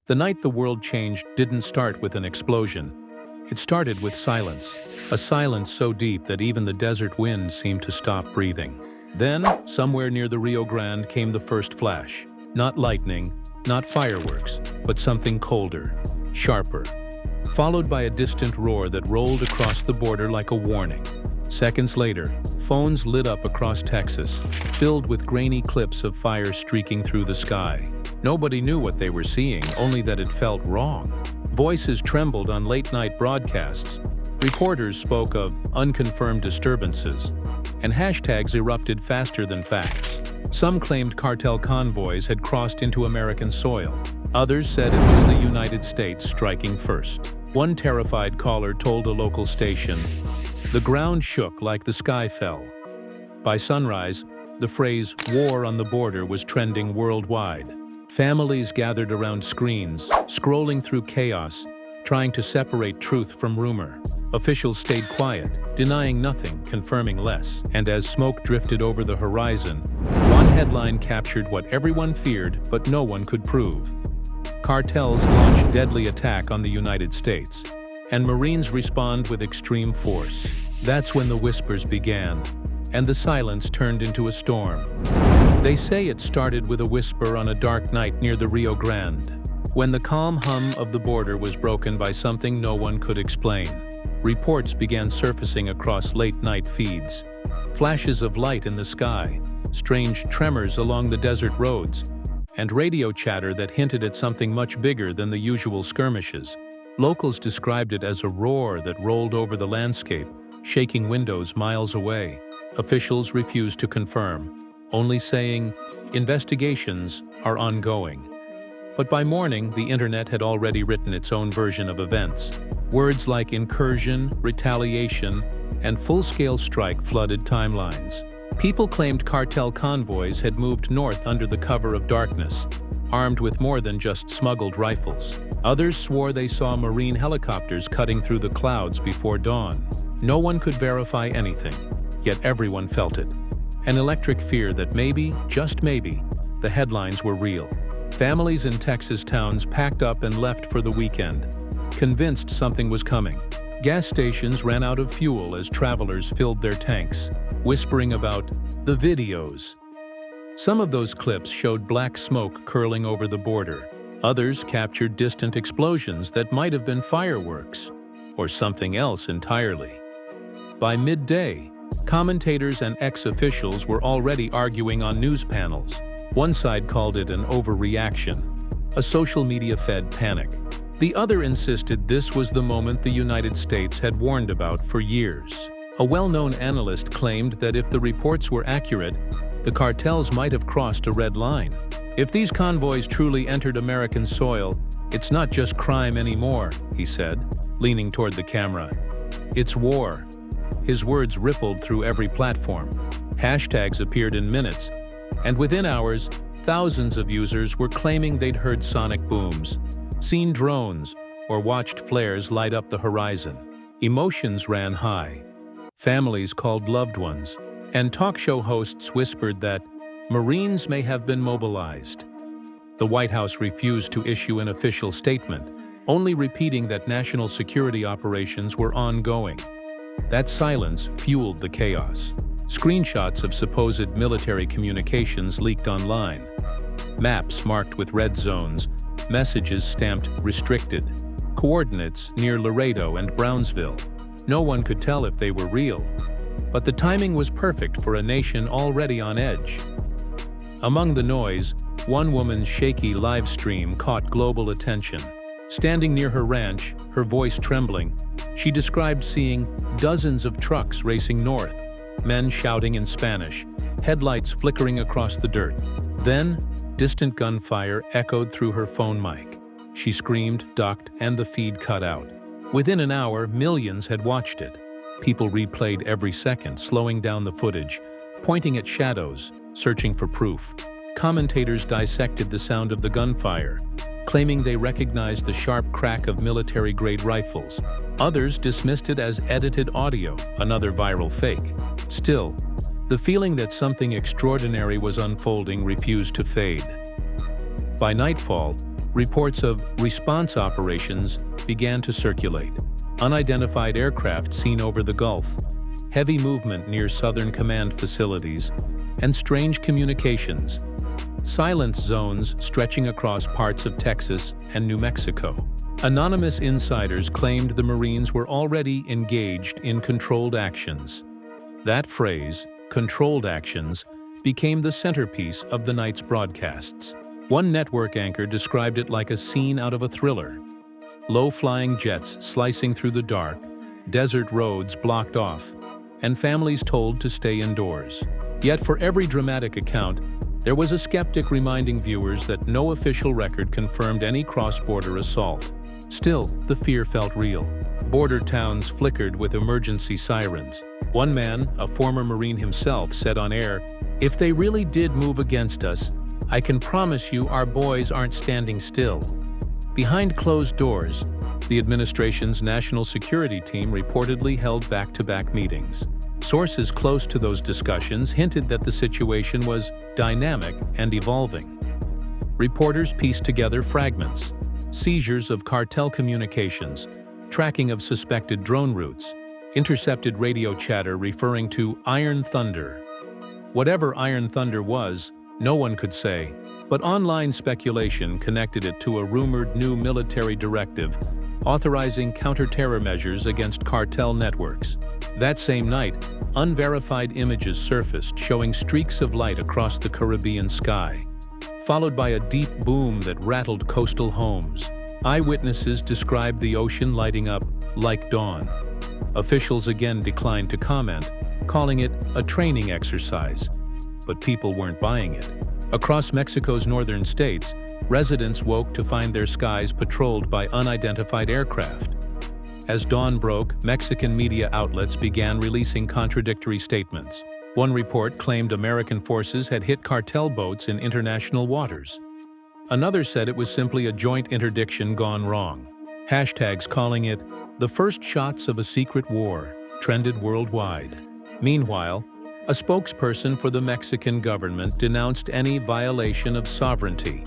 The night the world changed didn't start with an explosion. It started with silence, a silence so deep that even the desert wind seemed to stop breathing. Then, somewhere near the Rio Grande came the first flash. Not lightning, not fireworks, but something colder, sharper, followed by a distant roar that rolled across the border like a warning. Seconds later, phones lit up across Texas, filled with grainy clips of fire streaking through the sky. Nobody knew what they were seeing, only that it felt wrong. Voices trembled on late-night broadcasts. Reporters spoke of unconfirmed disturbances, and hashtags erupted faster than facts. Some claimed cartel convoys had crossed into American soil. Others said it was the United States striking first. One terrified caller told a local station, "The ground shook like the sky fell." By sunrise, the phrase "war on the border" was trending worldwide. Families gathered around screens, scrolling through chaos, trying to separate truth from rumor. Officials stayed quiet, denying nothing, confirming less. And as smoke drifted over the horizon, one headline captured what everyone feared but no one could prove. Cartels launch deadly attack on the United States, and Marines respond with extreme force. That's when the whispers began, and the silence turned into a storm. They say it started with a whisper on a dark night near the Rio Grande, when the calm hum of the border was broken by something no one could explain. Reports began surfacing across late-night feeds. Flashes of light in the sky, strange tremors along the desert roads, and radio chatter that hinted at something much bigger than the usual skirmishes. Locals described it as a roar that rolled over the landscape, shaking windows miles away. Officials refused to confirm, only saying, "Investigations are ongoing." But by morning, the internet had already written its own version of events. Words like incursion, retaliation, and full-scale strike flooded timelines. People claimed cartel convoys had moved north under the cover of darkness, armed with more than just smuggled rifles. Others swore they saw Marine helicopters cutting through the clouds before dawn. No one could verify anything, yet everyone felt it. An electric fear that maybe, just maybe, the headlines were real. Families in Texas towns packed up and left for the weekend, convinced something was coming. Gas stations ran out of fuel as travelers filled their tanks, whispering about the videos. Some of those clips showed black smoke curling over the border. Others captured distant explosions that might have been fireworks, or something else entirely. By midday, commentators and ex-officials were already arguing on news panels. One side called it an overreaction, a social media-fed panic. The other insisted this was the moment the United States had warned about for years. A well-known analyst claimed that if the reports were accurate, the cartels might have crossed a red line. If these convoys truly entered American soil, it's not just crime anymore, he said, leaning toward the camera. It's war. His words rippled through every platform. Hashtags appeared in minutes, and within hours, thousands of users were claiming they'd heard sonic booms, seen drones, or watched flares light up the horizon. Emotions ran high. Families called loved ones, and talk show hosts whispered that Marines may have been mobilized. The White House refused to issue an official statement, only repeating that national security operations were ongoing. That silence fueled the chaos. Screenshots of supposed military communications leaked online. Maps marked with red zones, messages stamped restricted, coordinates near Laredo and Brownsville. No one could tell if they were real, but the timing was perfect for a nation already on edge. Among the noise, one woman's shaky live stream caught global attention. Standing near her ranch, her voice trembling, she described seeing dozens of trucks racing north, men shouting in Spanish, headlights flickering across the dirt. Then, distant gunfire echoed through her phone mic. She screamed, ducked, and the feed cut out. Within an hour, millions had watched it. People replayed every second, slowing down the footage, pointing at shadows, searching for proof. Commentators dissected the sound of the gunfire, claiming they recognized the sharp crack of military-grade rifles. Others dismissed it as edited audio, another viral fake. Still, the feeling that something extraordinary was unfolding refused to fade. By nightfall, Reports of response operations began to circulate. Unidentified aircraft seen over the Gulf, heavy movement near Southern Command facilities, and strange communications. Silence zones stretching across parts of Texas and New Mexico. Anonymous insiders claimed the Marines were already engaged in controlled actions. That phrase, controlled actions, became the centerpiece of the night's broadcasts. One network anchor described it like a scene out of a thriller. Low-flying jets slicing through the dark, desert roads blocked off, and families told to stay indoors. Yet for every dramatic account, there was a skeptic reminding viewers that no official record confirmed any cross-border assault. Still, the fear felt real. Border towns flickered with emergency sirens. One man, a former Marine himself, said on air, "If they really did move against us, I can promise you our boys aren't standing still." Behind closed doors, the administration's national security team reportedly held back-to-back meetings. Sources close to those discussions hinted that the situation was dynamic and evolving. Reporters pieced together fragments: seizures of cartel communications, tracking of suspected drone routes, intercepted radio chatter referring to Iron Thunder. Whatever Iron Thunder was, no one could say, but online speculation connected it to a rumored new military directive authorizing counter-terror measures against cartel networks. That same night, unverified images surfaced showing streaks of light across the Caribbean sky, followed by a deep boom that rattled coastal homes. Eyewitnesses described the ocean lighting up like dawn. Officials again declined to comment, calling it a training exercise. But people weren't buying it. Across Mexico's northern states, residents woke to find their skies patrolled by unidentified aircraft. As dawn broke, Mexican media outlets began releasing contradictory statements. One report claimed American forces had hit cartel boats in international waters. Another said it was simply a joint interdiction gone wrong. Hashtags calling it the first shots of a secret war trended worldwide. Meanwhile, a spokesperson for the Mexican government denounced any violation of sovereignty,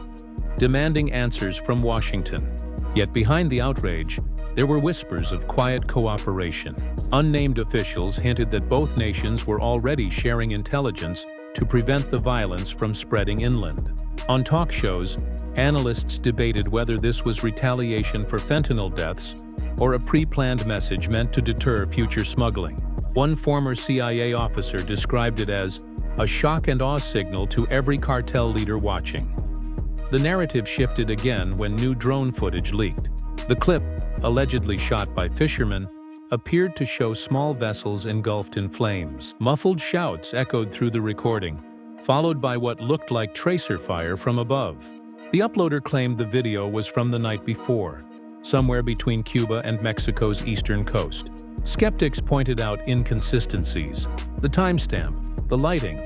demanding answers from Washington. Yet behind the outrage, there were whispers of quiet cooperation. Unnamed officials hinted that both nations were already sharing intelligence to prevent the violence from spreading inland. On talk shows, analysts debated whether this was retaliation for fentanyl deaths or a pre-planned message meant to deter future smuggling. One former CIA officer described it as a shock and awe signal to every cartel leader watching. The narrative shifted again when new drone footage leaked. The clip, allegedly shot by fishermen, appeared to show small vessels engulfed in flames. Muffled shouts echoed through the recording, followed by what looked like tracer fire from above. The uploader claimed the video was from the night before, somewhere between Cuba and Mexico's eastern coast. Skeptics pointed out inconsistencies, the timestamp, the lighting,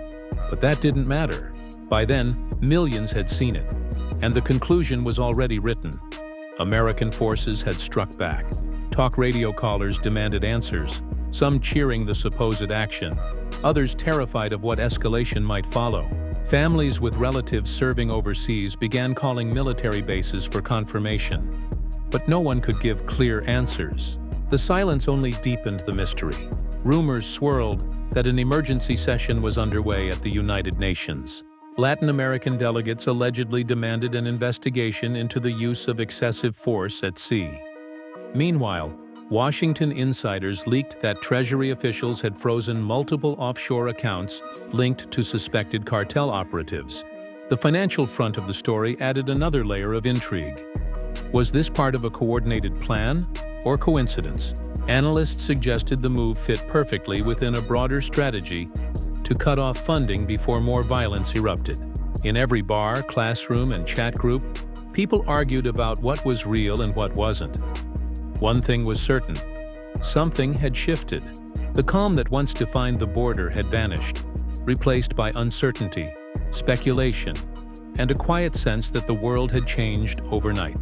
but that didn't matter. By then, millions had seen it, and the conclusion was already written. American forces had struck back. Talk radio callers demanded answers, some cheering the supposed action, others terrified of what escalation might follow. Families with relatives serving overseas began calling military bases for confirmation, but no one could give clear answers. The silence only deepened the mystery. Rumors swirled that an emergency session was underway at the United Nations. Latin American delegates allegedly demanded an investigation into the use of excessive force at sea. Meanwhile, Washington insiders leaked that Treasury officials had frozen multiple offshore accounts linked to suspected cartel operatives. The financial front of the story added another layer of intrigue. Was this part of a coordinated plan or coincidence? Analysts suggested the move fit perfectly within a broader strategy to cut off funding before more violence erupted. In every bar, classroom, and chat group, people argued about what was real and what wasn't. One thing was certain: something had shifted. The calm that once defined the border had vanished, replaced by uncertainty, speculation, and a quiet sense that the world had changed overnight.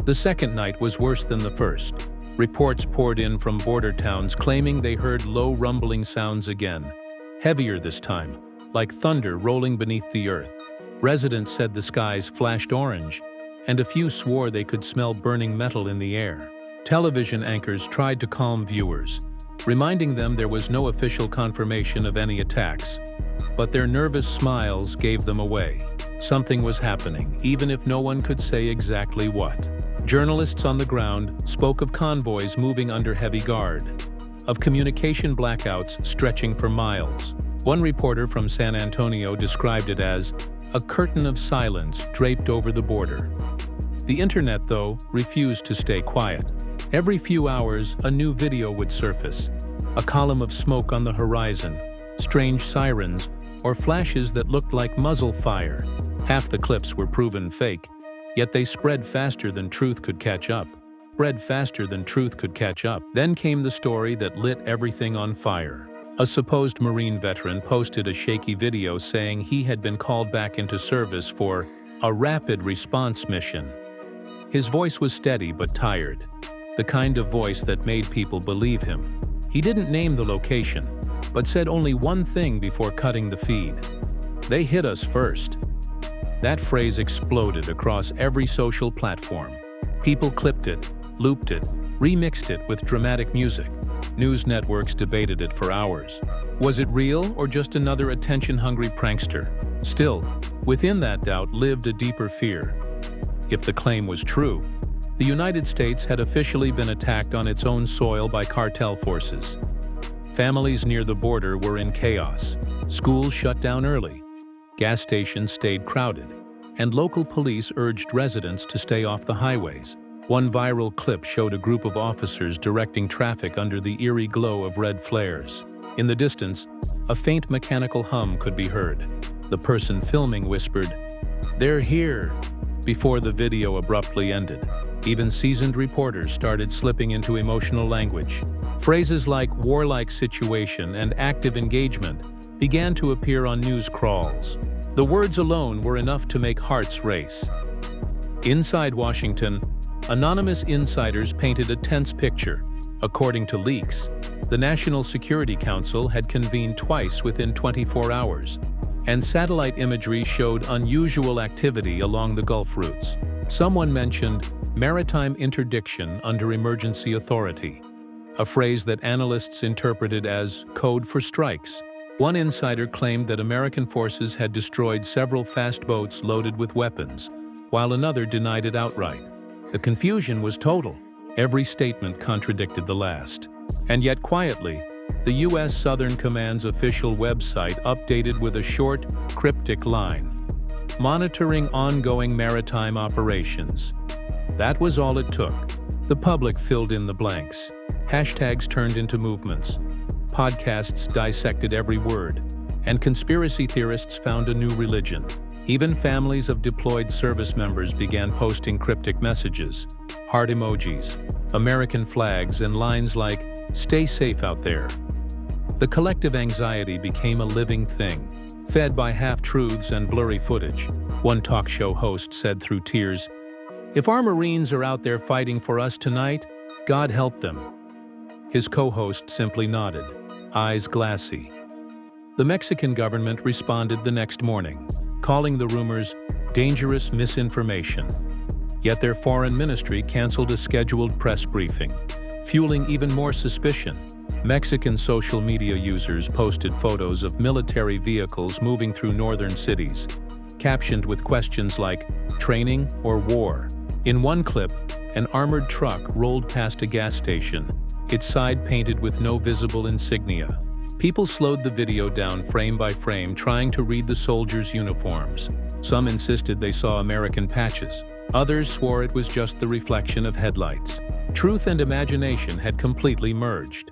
The second night was worse than the first. Reports poured in from border towns claiming they heard low rumbling sounds again, heavier this time, like thunder rolling beneath the earth. Residents said the skies flashed orange, and a few swore they could smell burning metal in the air. Television anchors tried to calm viewers, reminding them there was no official confirmation of any attacks. But their nervous smiles gave them away. Something was happening, even if no one could say exactly what. Journalists on the ground spoke of convoys moving under heavy guard, of communication blackouts stretching for miles. One reporter from San Antonio described it as a curtain of silence draped over the border. The internet, though, refused to stay quiet. Every few hours, a new video would surface, a column of smoke on the horizon, strange sirens, or flashes that looked like muzzle fire. Half the clips were proven fake, yet they spread faster than truth could catch up. Then came the story that lit everything on fire. A supposed Marine veteran posted a shaky video saying he had been called back into service for a rapid response mission. His voice was steady but tired, the kind of voice that made people believe him. He didn't name the location, but said only one thing before cutting the feed: "They hit us first." That phrase exploded across every social platform. People clipped it, looped it, remixed it with dramatic music. News networks debated it for hours. Was it real or just another attention-hungry prankster? Still, within that doubt lived a deeper fear. If the claim was true, the United States had officially been attacked on its own soil by cartel forces. Families near the border were in chaos. Schools shut down early. Gas stations stayed crowded, and local police urged residents to stay off the highways. One viral clip showed a group of officers directing traffic under the eerie glow of red flares. In the distance, a faint mechanical hum could be heard. The person filming whispered, "They're here," before the video abruptly ended. Even seasoned reporters started slipping into emotional language. Phrases like warlike situation and active engagement began to appear on news crawls. The words alone were enough to make hearts race. Inside Washington, anonymous insiders painted a tense picture. According to leaks, the National Security Council had convened twice within 24 hours, and satellite imagery showed unusual activity along the Gulf routes. Someone mentioned maritime interdiction under emergency authority, a phrase that analysts interpreted as code for strikes. One insider claimed that American forces had destroyed several fast boats loaded with weapons, while another denied it outright. The confusion was total. Every statement contradicted the last. And yet quietly, the U.S. Southern Command's official website updated with a short, cryptic line: "Monitoring ongoing maritime operations." That was all it took. The public filled in the blanks. Hashtags turned into movements. Podcasts dissected every word. And conspiracy theorists found a new religion. Even families of deployed service members began posting cryptic messages, heart emojis, American flags, and lines like, "Stay safe out there." The collective anxiety became a living thing, fed by half-truths and blurry footage. One talk show host said through tears, "If our Marines are out there fighting for us tonight, God help them." His co-host simply nodded, eyes glassy. The Mexican government responded the next morning, calling the rumors dangerous misinformation. Yet their foreign ministry canceled a scheduled press briefing, fueling even more suspicion. Mexican social media users posted photos of military vehicles moving through northern cities, captioned with questions like, "Training or war?" In one clip, an armored truck rolled past a gas station, its side painted with no visible insignia. People slowed the video down frame by frame, trying to read the soldiers' uniforms. Some insisted they saw American patches. Others swore it was just the reflection of headlights. Truth and imagination had completely merged.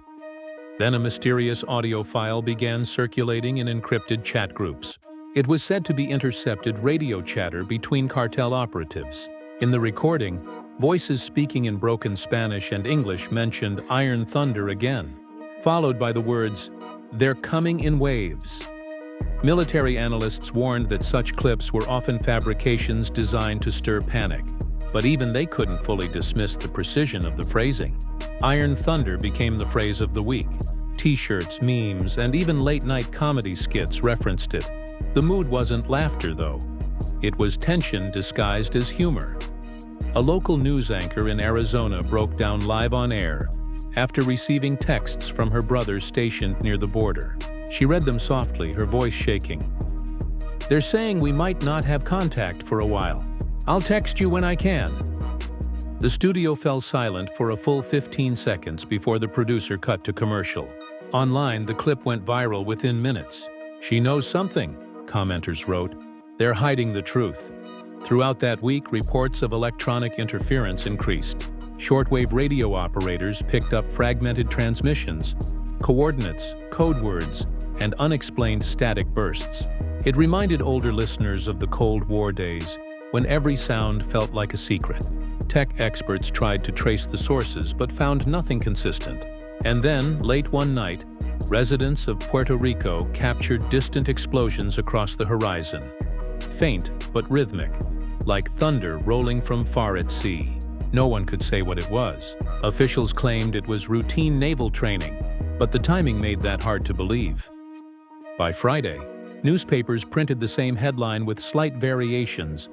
Then a mysterious audio file began circulating in encrypted chat groups. It was said to be intercepted radio chatter between cartel operatives. In the recording, voices speaking in broken Spanish and English mentioned Iron Thunder again, followed by the words, "They're coming in waves." Military analysts warned that such clips were often fabrications designed to stir panic, but even they couldn't fully dismiss the precision of the phrasing. Iron Thunder became the phrase of the week. T-shirts, memes, and even late-night comedy skits referenced it. The mood wasn't laughter, though. It was tension disguised as humor. A local news anchor in Arizona broke down live on air after receiving texts from her brother stationed near the border. She read them softly, her voice shaking. "They're saying we might not have contact for a while. I'll text you when I can." The studio fell silent for a full 15 seconds before the producer cut to commercial. Online, the clip went viral within minutes. "She knows something," commenters wrote. "They're hiding the truth." Throughout that week, reports of electronic interference increased. Shortwave radio operators picked up fragmented transmissions, coordinates, code words, and unexplained static bursts. It reminded older listeners of the Cold War days, when every sound felt like a secret. Tech experts tried to trace the sources but found nothing consistent. And then, late one night, residents of Puerto Rico captured distant explosions across the horizon. Faint but rhythmic, like thunder rolling from far at sea. No one could say what it was. Officials claimed it was routine naval training, but the timing made that hard to believe. By Friday, newspapers printed the same headline with slight variations: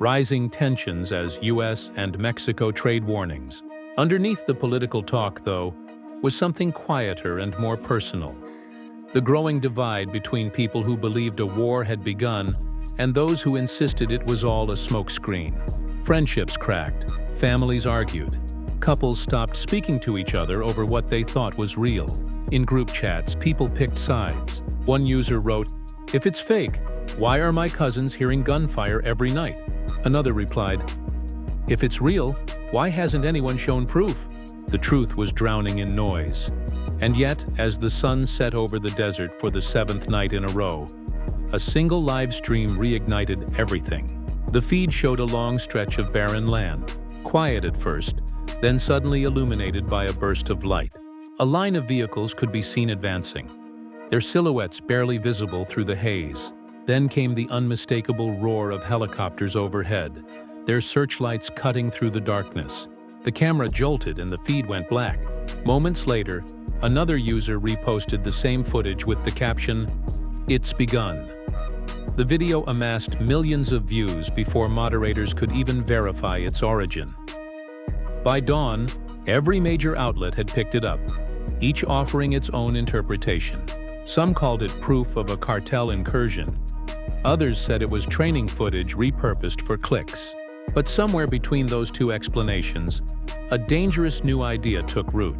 rising tensions as U.S. and Mexico trade warnings. Underneath the political talk, though, was something quieter and more personal. The growing divide between people who believed a war had begun and those who insisted it was all a smokescreen. Friendships cracked, families argued, couples stopped speaking to each other over what they thought was real. In group chats, people picked sides. One user wrote, "If it's fake, why are my cousins hearing gunfire every night?" Another replied, "If it's real, why hasn't anyone shown proof?" The truth was drowning in noise. And yet, as the sun set over the desert for the 7th night in a row, a single live stream reignited everything. The feed showed a long stretch of barren land, quiet at first, then suddenly illuminated by a burst of light. A line of vehicles could be seen advancing, their silhouettes barely visible through the haze. Then came the unmistakable roar of helicopters overhead, their searchlights cutting through the darkness. The camera jolted and the feed went black. Moments later, another user reposted the same footage with the caption, "It's begun." The video amassed millions of views before moderators could even verify its origin. By dawn, every major outlet had picked it up, each offering its own interpretation. Some called it proof of a cartel incursion. Others said it was training footage repurposed for clicks. But somewhere between those two explanations, a dangerous new idea took root.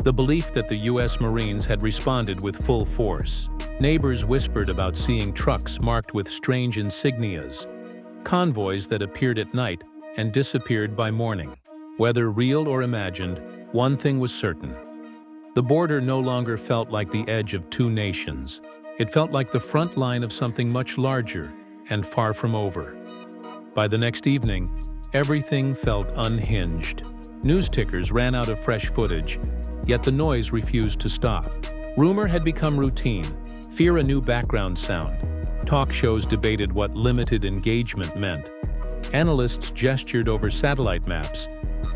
The belief that the U.S. Marines had responded with full force. Neighbors whispered about seeing trucks marked with strange insignias, convoys that appeared at night and disappeared by morning. Whether real or imagined, one thing was certain. The border no longer felt like the edge of two nations. It felt like the front line of something much larger and far from over. By the next evening, everything felt unhinged. News tickers ran out of fresh footage, yet the noise refused to stop. Rumor had become routine, fear a new background sound. Talk shows debated what limited engagement meant. Analysts gestured over satellite maps,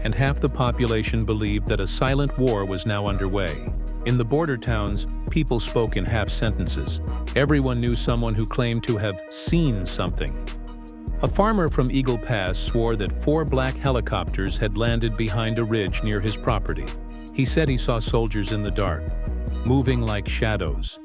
and half the population believed that a silent war was now underway. In the border towns, people spoke in half sentences. Everyone knew someone who claimed to have seen something. A farmer from Eagle Pass swore that 4 black helicopters had landed behind a ridge near his property. He said he saw soldiers in the dark, moving like shadows,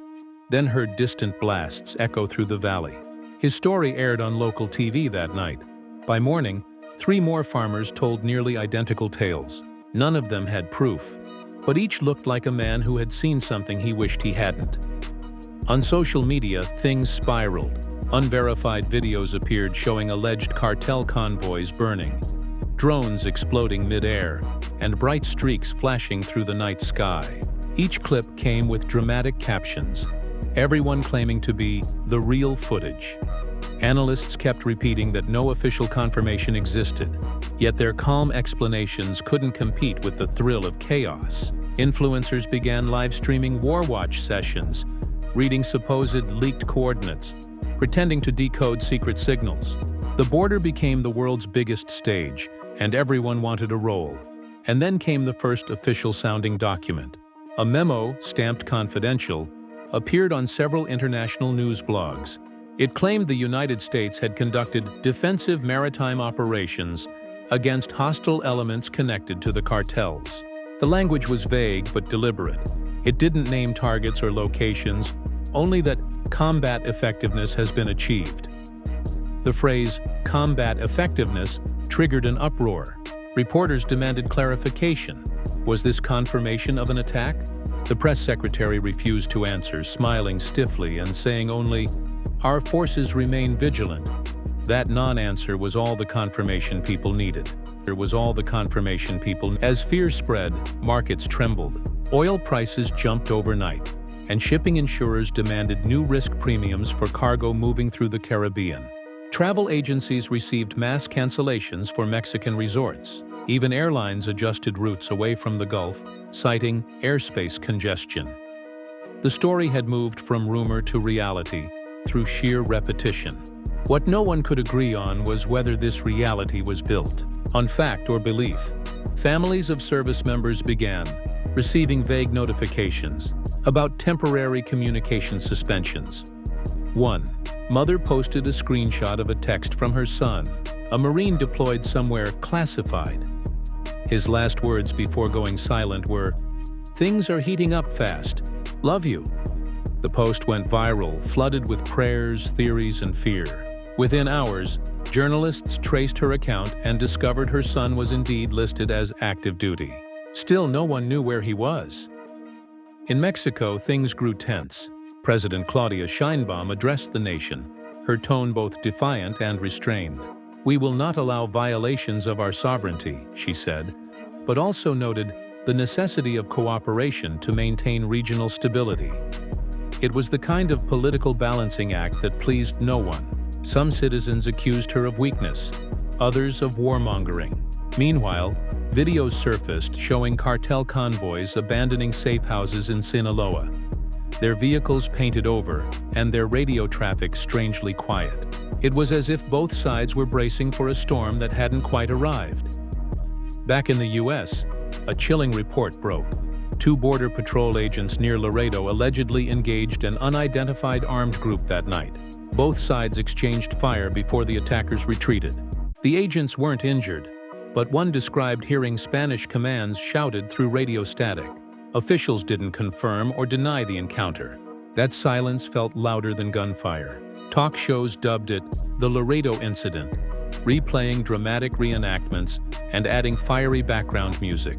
then heard distant blasts echo through the valley. His story aired on local TV that night. By morning, 3 more farmers told nearly identical tales. None of them had proof, but each looked like a man who had seen something he wished he hadn't. On social media, things spiraled. Unverified videos appeared showing alleged cartel convoys burning, drones exploding mid-air, and bright streaks flashing through the night sky. Each clip came with dramatic captions, everyone claiming to be the real footage. Analysts kept repeating that no official confirmation existed, yet their calm explanations couldn't compete with the thrill of chaos. Influencers began live streaming War Watch sessions, reading supposed leaked coordinates, pretending to decode secret signals. The border became the world's biggest stage, and everyone wanted a role. And then came the first official-sounding document. A memo, stamped confidential, appeared on several international news blogs. It claimed the United States had conducted defensive maritime operations against hostile elements connected to the cartels. The language was vague but deliberate. It didn't name targets or locations, only that combat effectiveness has been achieved. The phrase, combat effectiveness, triggered an uproar. Reporters demanded clarification. Was this confirmation of an attack? The press secretary refused to answer, smiling stiffly and saying only, "Our forces remain vigilant." That non-answer was all the confirmation people needed. As fear spread, markets trembled. Oil prices jumped overnight, and shipping insurers demanded new risk premiums for cargo moving through the Caribbean. Travel agencies received mass cancellations for Mexican resorts. Even airlines adjusted routes away from the Gulf, citing airspace congestion. The story had moved from rumor to reality through sheer repetition. What no one could agree on was whether this reality was built on fact or belief. Families of service members began receiving vague notifications about temporary communication suspensions. One mother posted a screenshot of a text from her son, a Marine deployed somewhere classified. His last words before going silent were, "Things are heating up fast. Love you." The post went viral, flooded with prayers, theories, and fear. Within hours, journalists traced her account and discovered her son was indeed listed as active duty. Still, no one knew where he was. In Mexico, things grew tense. President Claudia Sheinbaum addressed the nation, her tone both defiant and restrained. "We will not allow violations of our sovereignty," she said, but also noted the necessity of cooperation to maintain regional stability. It was the kind of political balancing act that pleased no one. Some citizens accused her of weakness, others of warmongering. Meanwhile, videos surfaced showing cartel convoys abandoning safe houses in Sinaloa, their vehicles painted over and their radio traffic strangely quiet. It was as if both sides were bracing for a storm that hadn't quite arrived. Back in the US, a chilling report broke. 2 Border Patrol agents near Laredo allegedly engaged an unidentified armed group that night. Both sides exchanged fire before the attackers retreated. The agents weren't injured, but one described hearing Spanish commands shouted through radio static. Officials didn't confirm or deny the encounter. That silence felt louder than gunfire. Talk shows dubbed it the Laredo incident, replaying dramatic reenactments and adding fiery background music.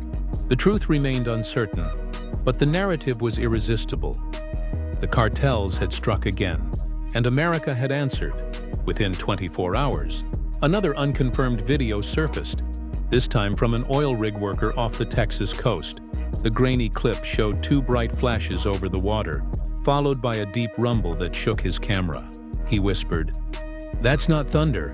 The truth remained uncertain, but the narrative was irresistible. The cartels had struck again, and America had answered. Within 24 hours, another unconfirmed video surfaced, this time from an oil rig worker off the Texas coast. The grainy clip showed 2 bright flashes over the water, followed by a deep rumble that shook his camera. He whispered, "That's not thunder,"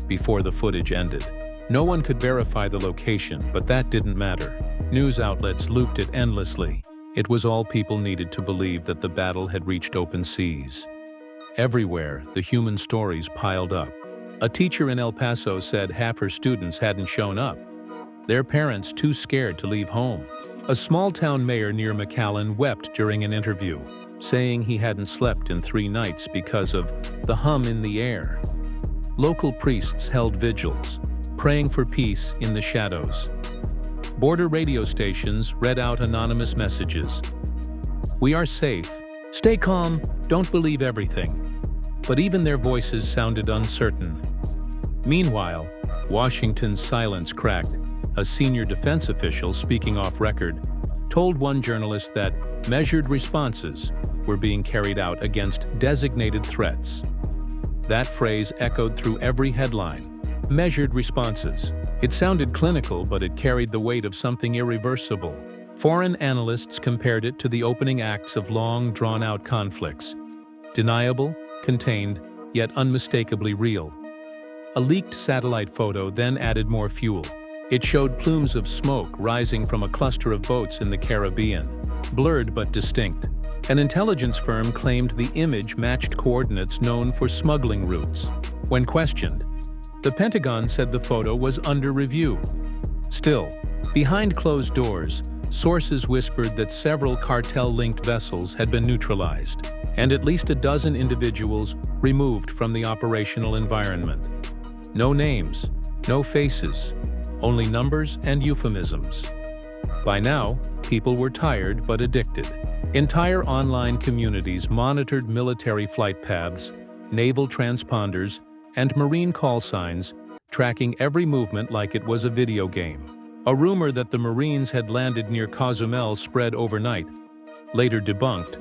before the footage ended. No one could verify the location, but that didn't matter. News outlets looped it endlessly. It was all people needed to believe that the battle had reached open seas. Everywhere, the human stories piled up. A teacher in El Paso said half her students hadn't shown up, their parents too scared to leave home. A small-town mayor near McAllen wept during an interview, saying he hadn't slept in 3 nights because of the hum in the air. Local priests held vigils, praying for peace in the shadows. Border radio stations read out anonymous messages. "We are safe. Stay calm. Don't believe everything." But even their voices sounded uncertain. Meanwhile, Washington's silence cracked. A senior defense official, speaking off record, told one journalist that measured responses were being carried out against designated threats. That phrase echoed through every headline. Measured responses. It sounded clinical, but it carried the weight of something irreversible. Foreign analysts compared it to the opening acts of long, drawn-out conflicts. Deniable, contained, yet unmistakably real. A leaked satellite photo then added more fuel. It showed plumes of smoke rising from a cluster of boats in the Caribbean, blurred but distinct. An intelligence firm claimed the image matched coordinates known for smuggling routes. When questioned, the Pentagon said the photo was under review. Still, behind closed doors, sources whispered that several cartel-linked vessels had been neutralized, and at least a dozen individuals removed from the operational environment. No names, no faces, only numbers and euphemisms. By now, people were tired but addicted. Entire online communities monitored military flight paths, naval transponders, and marine call signs, tracking every movement like it was a video game. A rumor that the Marines had landed near Cozumel spread overnight, later debunked,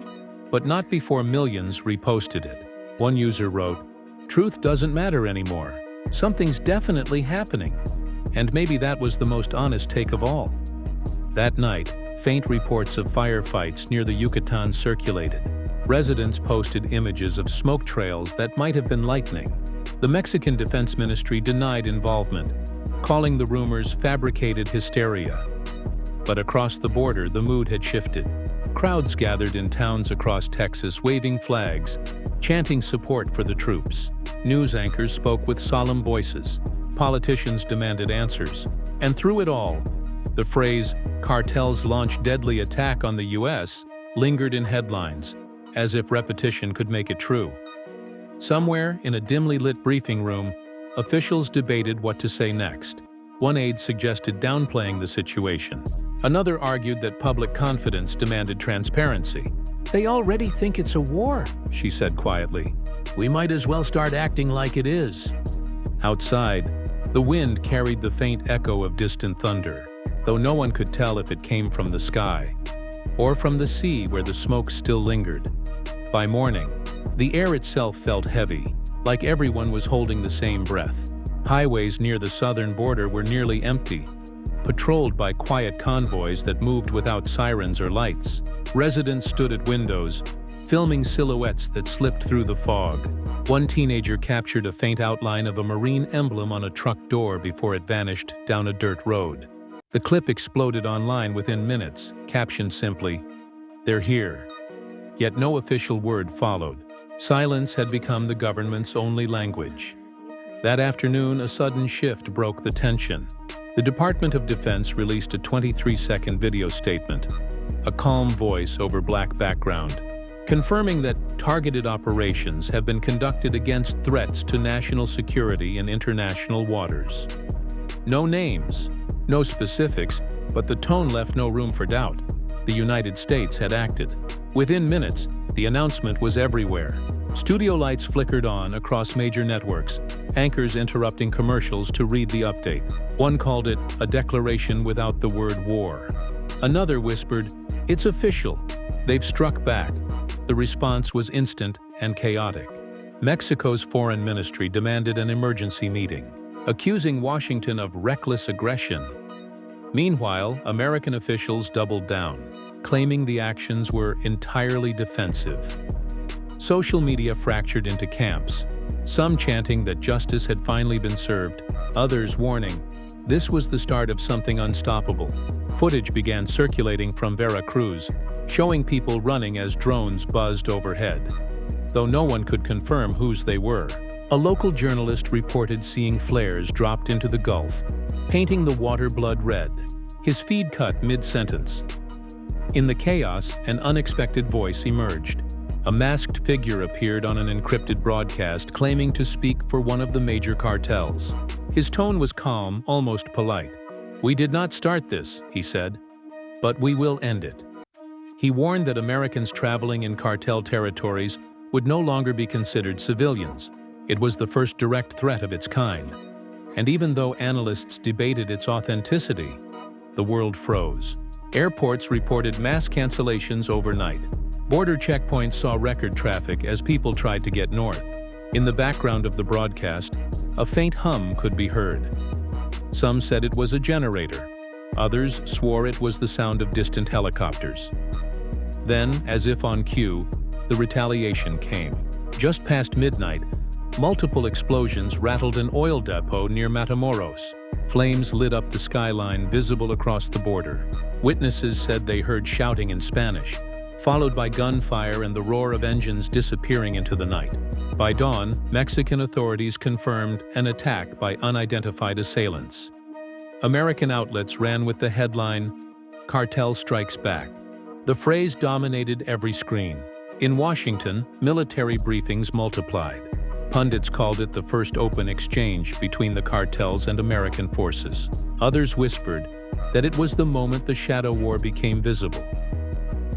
but not before millions reposted it. One user wrote, "Truth doesn't matter anymore. Something's definitely happening." And maybe that was the most honest take of all. That night, faint reports of firefights near the Yucatan circulated. Residents posted images of smoke trails that might have been lightning. The Mexican Defense Ministry denied involvement, calling the rumors fabricated hysteria. But across the border, the mood had shifted. Crowds gathered in towns across Texas waving flags, chanting support for the troops. News anchors spoke with solemn voices. Politicians demanded answers. And through it all, the phrase, "Cartels launch deadly attack on the U.S.," lingered in headlines, as if repetition could make it true. Somewhere in a dimly lit briefing room, officials debated what to say next. One aide suggested downplaying the situation. Another argued that public confidence demanded transparency. "They already think it's a war," she said quietly. "We might as well start acting like it is." Outside, the wind carried the faint echo of distant thunder, though no one could tell if it came from the sky or from the sea where the smoke still lingered. By morning, the air itself felt heavy, like everyone was holding the same breath. Highways near the southern border were nearly empty, patrolled by quiet convoys that moved without sirens or lights. Residents stood at windows, filming silhouettes that slipped through the fog. One teenager captured a faint outline of a Marine emblem on a truck door before it vanished down a dirt road. The clip exploded online within minutes, captioned simply, "They're here." Yet no official word followed. Silence had become the government's only language. That afternoon, a sudden shift broke the tension. The Department of Defense released a 23-second video statement, a calm voice over black background, confirming that targeted operations have been conducted against threats to national security in international waters. No names, no specifics, but the tone left no room for doubt. The United States had acted. Within minutes, the announcement was everywhere. Studio lights flickered on across major networks, anchors interrupting commercials to read the update. One called it a declaration without the word war. Another whispered, "It's official. They've struck back." The response was instant and chaotic. Mexico's foreign ministry demanded an emergency meeting, accusing Washington of reckless aggression. Meanwhile, American officials doubled down, claiming the actions were entirely defensive. Social media fractured into camps, some chanting that justice had finally been served, others warning this was the start of something unstoppable. Footage began circulating from Veracruz, showing people running as drones buzzed overhead, though no one could confirm whose they were. A local journalist reported seeing flares dropped into the Gulf, painting the water blood red. His feed cut mid-sentence. In the chaos, an unexpected voice emerged. A masked figure appeared on an encrypted broadcast claiming to speak for one of the major cartels. His tone was calm, almost polite. "We did not start this," he said, "but we will end it." He warned that Americans traveling in cartel territories would no longer be considered civilians. It was the first direct threat of its kind. And even though analysts debated its authenticity, the world froze. Airports reported mass cancellations overnight. Border checkpoints saw record traffic as people tried to get north. In the background of the broadcast, a faint hum could be heard. Some said it was a generator. Others swore it was the sound of distant helicopters. Then, as if on cue, the retaliation came. Just past midnight, multiple explosions rattled an oil depot near Matamoros. Flames lit up the skyline visible across the border. Witnesses said they heard shouting in Spanish, followed by gunfire and the roar of engines disappearing into the night. By dawn, Mexican authorities confirmed an attack by unidentified assailants. American outlets ran with the headline, "Cartel Strikes Back." The phrase dominated every screen. In Washington, military briefings multiplied. Pundits called it the first open exchange between the cartels and American forces. Others whispered that it was the moment the shadow war became visible.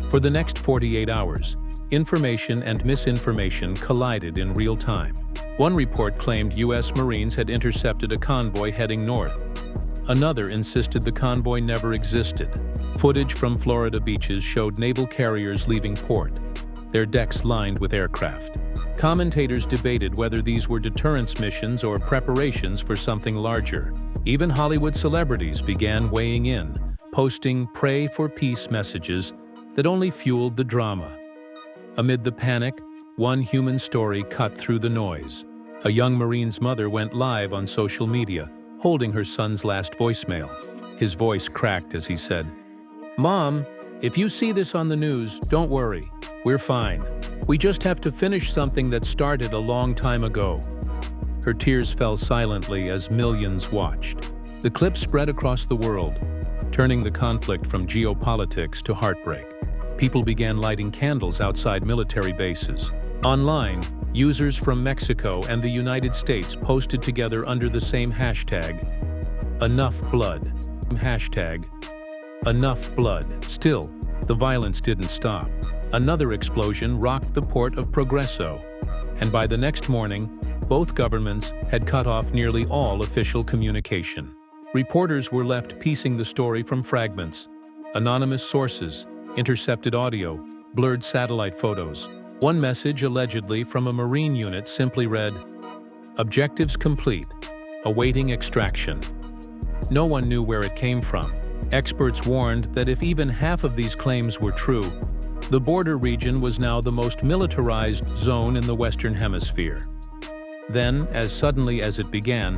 For the next 48 hours, information and misinformation collided in real time. One report claimed U.S. Marines had intercepted a convoy heading north. Another insisted the convoy never existed. Footage from Florida beaches showed naval carriers leaving port, their decks lined with aircraft. Commentators debated whether these were deterrence missions or preparations for something larger. Even Hollywood celebrities began weighing in, posting "pray for peace" messages that only fueled the drama. Amid the panic, one human story cut through the noise. A young Marine's mother went live on social media, holding her son's last voicemail. His voice cracked as he said, "Mom, if you see this on the news, don't worry. We're fine. We just have to finish something that started a long time ago." Her tears fell silently as millions watched. The clip spread across the world, turning the conflict from geopolitics to heartbreak. People began lighting candles outside military bases. Online, users from Mexico and the United States posted together under the same hashtag, "Enough blood." Hashtag, "Enough blood." Still, the violence didn't stop. Another explosion rocked the port of Progreso, and by the next morning, both governments had cut off nearly all official communication. Reporters were left piecing the story from fragments, anonymous sources, intercepted audio, blurred satellite photos. One message, allegedly from a Marine unit, simply read, "Objectives complete, awaiting extraction." No one knew where it came from. Experts warned that if even half of these claims were true, the border region was now the most militarized zone in the Western Hemisphere. Then, as suddenly as it began,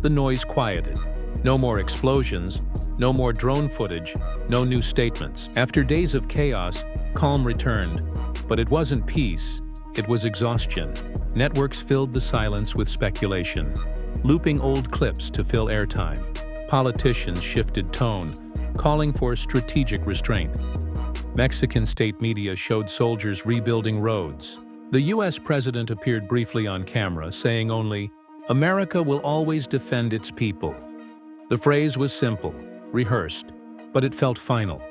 the noise quieted. No more explosions, no more drone footage, no new statements. After days of chaos, calm returned. But it wasn't peace, it was exhaustion. Networks filled the silence with speculation, looping old clips to fill airtime. Politicians shifted tone, calling for strategic restraint. Mexican state media showed soldiers rebuilding roads. The U.S. president appeared briefly on camera, saying only, "America will always defend its people." The phrase was simple, rehearsed, but it felt final.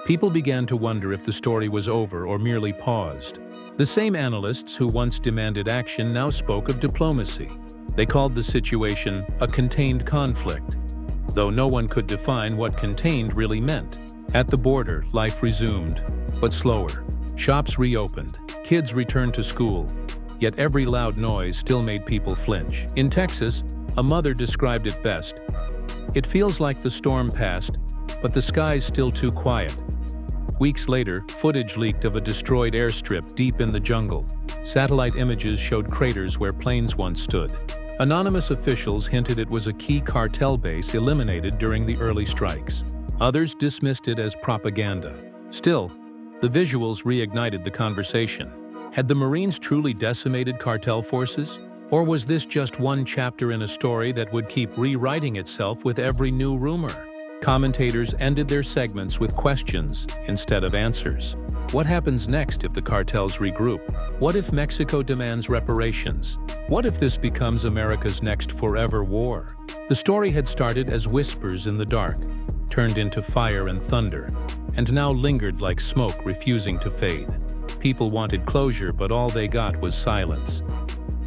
People began to wonder if the story was over or merely paused. The same analysts who once demanded action now spoke of diplomacy. They called the situation a contained conflict, though no one could define what contained really meant. At the border, life resumed, but slower. Shops reopened, kids returned to school, yet every loud noise still made people flinch. In Texas, a mother described it best. "It feels like the storm passed, but the sky's still too quiet." Weeks later, footage leaked of a destroyed airstrip deep in the jungle. Satellite images showed craters where planes once stood. Anonymous officials hinted it was a key cartel base eliminated during the early strikes. Others dismissed it as propaganda. Still, the visuals reignited the conversation. Had the Marines truly decimated cartel forces? Or was this just one chapter in a story that would keep rewriting itself with every new rumor? Commentators ended their segments with questions instead of answers. What happens next if the cartels regroup? What if Mexico demands reparations? What if this becomes America's next forever war? The story had started as whispers in the dark, turned into fire and thunder, and now lingered like smoke refusing to fade. People wanted closure, but all they got was silence.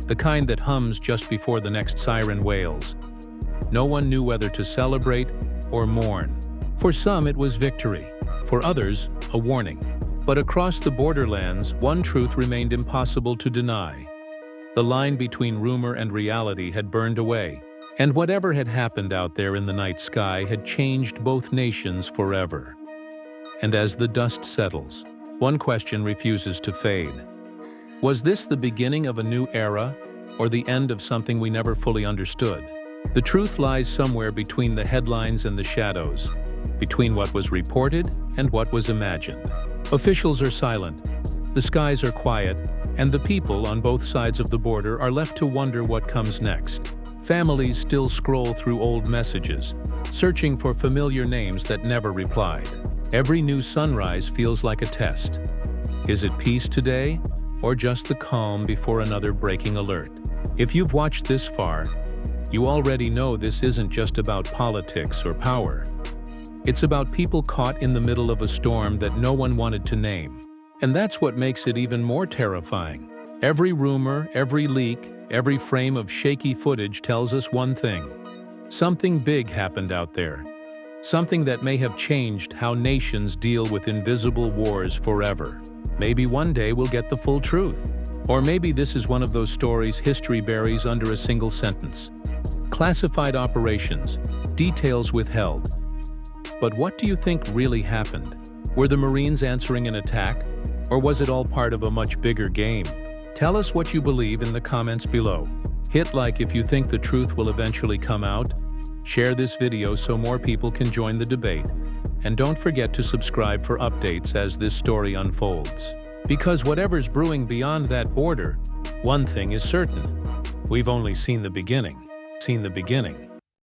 The kind that hums just before the next siren wails. No one knew whether to celebrate or mourn. For some, it was victory. For others, a warning. But across the borderlands, one truth remained impossible to deny. The line between rumor and reality had burned away, and whatever had happened out there in the night sky had changed both nations forever. And as the dust settles, one question refuses to fade. Was this the beginning of a new era, or the end of something we never fully understood? The truth lies somewhere between the headlines and the shadows, between what was reported and what was imagined. Officials are silent, the skies are quiet, and the people on both sides of the border are left to wonder what comes next. Families still scroll through old messages, searching for familiar names that never replied. Every new sunrise feels like a test. Is it peace today, or just the calm before another breaking alert? If you've watched this far, you already know this isn't just about politics or power. It's about people caught in the middle of a storm that no one wanted to name. And that's what makes it even more terrifying. Every rumor, every leak, every frame of shaky footage tells us one thing. Something big happened out there. Something that may have changed how nations deal with invisible wars forever. Maybe one day we'll get the full truth. Or maybe this is one of those stories history buries under a single sentence. Classified operations, details withheld. But what do you think really happened? Were the Marines answering an attack? Or was it all part of a much bigger game? Tell us what you believe in the comments below. Hit like if you think the truth will eventually come out. Share this video so more people can join the debate. And don't forget to subscribe for updates as this story unfolds. Because whatever's brewing beyond that border, one thing is certain. We've only seen the beginning.